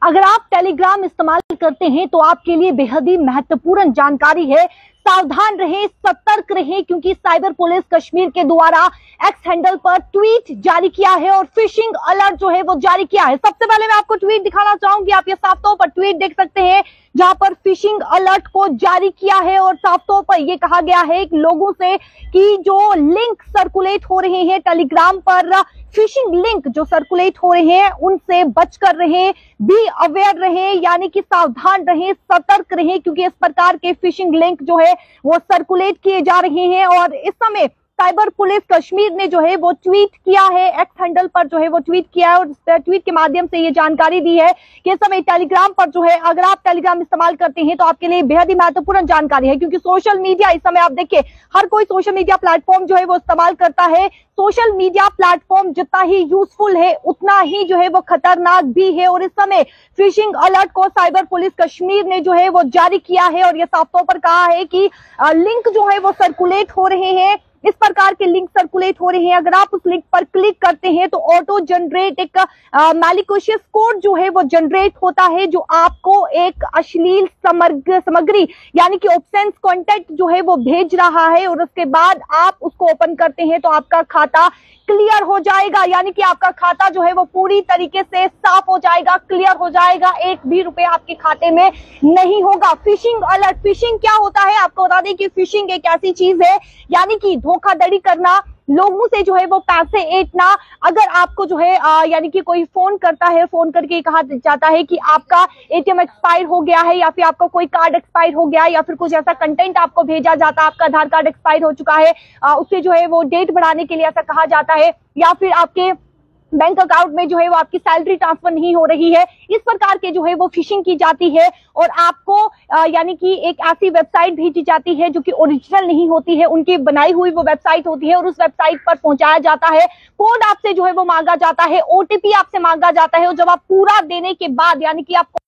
अगर आप टेलीग्राम इस्तेमाल करते हैं तो आपके लिए बेहद ही महत्वपूर्ण जानकारी है। सावधान रहें, सतर्क रहें, क्योंकि साइबर पुलिस कश्मीर के द्वारा एक्स हैंडल पर ट्वीट जारी किया है और फिशिंग अलर्ट जो है वो जारी किया है। सबसे पहले मैं आपको ट्वीट दिखाना चाहूंगी। आप ये साफ तौर पर ट्वीट देख सकते हैं जहां पर फिशिंग अलर्ट को जारी किया है और साफ तौर पर यह कहा गया है लोगों से कि जो लिंक सर्कुलेट हो रहे हैं टेलीग्राम पर, फिशिंग लिंक जो सर्कुलेट हो रहे हैं उनसे बचकर रहें, बी अवेयर रहें, यानी कि सावधान रहें, सतर्क रहें, क्योंकि इस प्रकार के फिशिंग लिंक जो है वो सर्कुलेट किए जा रहे हैं। और इस समय साइबर पुलिस कश्मीर ने जो है वो ट्वीट किया है, एक्स हैंडल पर जो है वो ट्वीट किया है और ट्वीट के माध्यम से ये जानकारी दी है कि इस समय टेलीग्राम पर जो है, अगर आप टेलीग्राम इस्तेमाल करते हैं तो आपके लिए बेहद ही महत्वपूर्ण जानकारी है, क्योंकि सोशल मीडिया इस समय आप देखिए हर कोई सोशल मीडिया प्लेटफॉर्म जो है वो इस्तेमाल करता है। सोशल मीडिया प्लेटफॉर्म जितना ही यूजफुल है उतना ही जो है वो खतरनाक भी है। और इस समय फिशिंग अलर्ट को साइबर पुलिस कश्मीर ने जो है वो जारी किया है और ये साफ तौर पर कहा है कि लिंक जो है वो सर्कुलेट हो रहे हैं, इस प्रकार के लिंक सर्कुलेट हो रहे हैं। अगर आप उस लिंक पर क्लिक करते हैं तो ऑटो जनरेट एक मैलिशियस कोड जो है वो जनरेट होता है, जो आपको एक अश्लील सामग्री यानी कि ऑप्शंस कंटेंट जो है वो भेज रहा है और उसके बाद आप उसको ओपन करते हैं तो आपका खाता क्लियर हो जाएगा, यानी कि आपका खाता जो है वो पूरी तरीके से साफ हो जाएगा, क्लियर हो जाएगा, एक भी रुपए आपके खाते में नहीं होगा। फिशिंग अलर्ट, फिशिंग क्या होता है आपको बता दें कि फिशिंग एक ऐसी चीज है यानी कि धोखाधड़ी करना, लोगों से जो है वो पैसे ऐंठना। अगर आपको जो है यानी कि कोई फोन करता है, फोन करके कहा जाता है कि आपका एटीएम एक्सपायर हो गया है या फिर आपका कोई कार्ड एक्सपायर हो गया है या फिर कुछ ऐसा कंटेंट आपको भेजा जाता है, आपका आधार कार्ड एक्सपायर हो चुका है, उससे जो है वो डेट बढ़ाने के लिए ऐसा कहा जाता है, या फिर आपके बैंक अकाउंट में जो है वो आपकी सैलरी ट्रांसफर नहीं हो रही है, इस प्रकार के जो है वो फिशिंग की जाती है और आपको यानी कि एक ऐसी वेबसाइट भेजी जाती है जो कि ओरिजिनल नहीं होती है, उनकी बनाई हुई वो वेबसाइट होती है और उस वेबसाइट पर पहुंचाया जाता है, कोड आपसे जो है वो मांगा जाता है, ओटीपी आपसे मांगा जाता है और जब आप पूरा देने के बाद यानी कि आपको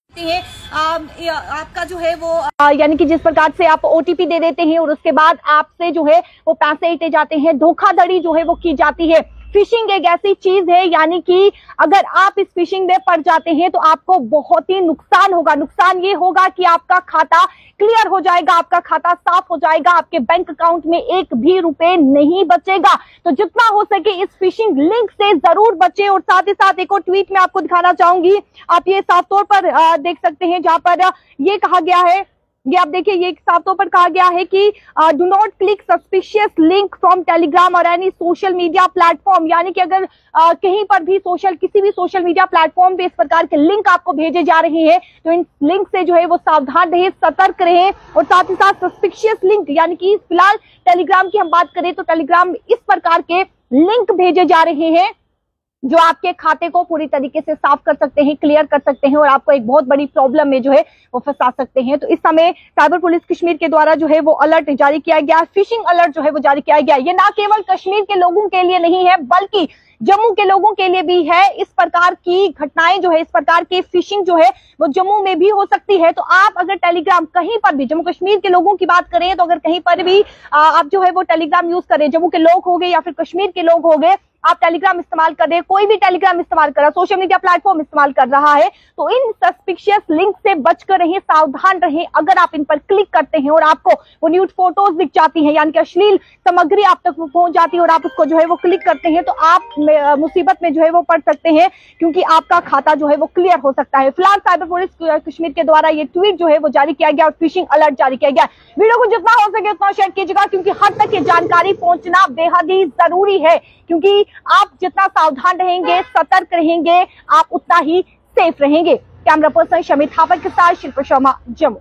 आपका जो है वो यानी कि जिस प्रकार से आप ओटीपी दे देते हैं और उसके बाद आपसे जो है वो पैसे ऐंठे जाते हैं, धोखाधड़ी जो है वो की जाती है। फिशिंग एक ऐसी चीज है यानी कि अगर आप इस फिशिंग में पड़ जाते हैं तो आपको बहुत ही नुकसान होगा। नुकसान ये होगा कि आपका खाता क्लियर हो जाएगा, आपका खाता साफ हो जाएगा, आपके बैंक अकाउंट में एक भी रुपए नहीं बचेगा। तो जितना हो सके इस फिशिंग लिंक से जरूर बचें। और साथ ही साथ एक और ट्वीट में आपको दिखाना चाहूंगी, आप ये साफ तौर पर देख सकते हैं जहां पर ये कहा गया है, ये आप देखिए ये साफ तौर पर कहा गया है कि do not click suspicious link from Telegram और एनी सोशल मीडिया प्लेटफॉर्म, यानी कि अगर कहीं पर भी किसी भी सोशल मीडिया प्लेटफॉर्म पे इस प्रकार के लिंक आपको भेजे जा रहे हैं तो इन लिंक से जो है वो सावधान रहें, सतर्क रहें। और साथ ही साथ सस्पिशियस लिंक यानी कि फिलहाल टेलीग्राम की हम बात करें तो टेलीग्राम में इस प्रकार के लिंक भेजे जा रहे हैं जो आपके खाते को पूरी तरीके से साफ कर सकते हैं, क्लियर कर सकते हैं और आपको एक बहुत बड़ी प्रॉब्लम में जो है वो फंसा सकते हैं। तो इस समय साइबर पुलिस कश्मीर के द्वारा जो है वो अलर्ट जारी किया गया, फिशिंग अलर्ट जो है वो जारी किया गया। ये ना केवल कश्मीर के लोगों के लिए नहीं है बल्कि जम्मू के लोगों के लिए भी है। इस प्रकार की घटनाएं जो है, इस प्रकार की फिशिंग जो है वो जम्मू में भी हो सकती है। तो आप अगर टेलीग्राम कहीं पर भी, जम्मू कश्मीर के लोगों की बात करें तो अगर कहीं पर भी आप जो है वो टेलीग्राम यूज करें, जम्मू के लोग हो गए या फिर कश्मीर के लोग हो गए, आप टेलीग्राम इस्तेमाल कर रहे हैं, कोई भी टेलीग्राम इस्तेमाल कर रहा है, सोशल मीडिया प्लेटफॉर्म इस्तेमाल कर रहा है, तो इन सस्पिशियस लिंक से बचकर रहें, सावधान रहें। अगर आप इन पर क्लिक करते हैं और आपको वो न्यूड फोटोज दिख जाती हैं यानी कि अश्लील सामग्री आप तक पहुंच जाती है और आप उसको जो है वो क्लिक करते हैं तो आप मुसीबत में जो है वो पड़ सकते हैं, क्योंकि आपका खाता जो है वो क्लियर हो सकता है। फिलहाल साइबर पुलिस कश्मीर के द्वारा ये ट्वीट जो है वो जारी किया गया और फिशिंग अलर्ट जारी किया गया। वीडियो को जितना हो सके उतना शेयर कीजिएगा, क्योंकि हर तक ये जानकारी पहुंचना बेहद ही जरूरी है, क्योंकि आप जितना सावधान रहेंगे, सतर्क रहेंगे, आप उतना ही सेफ रहेंगे। कैमरा पर्सन शमी थापा के साथ शिल्पा शर्मा, जम्मू।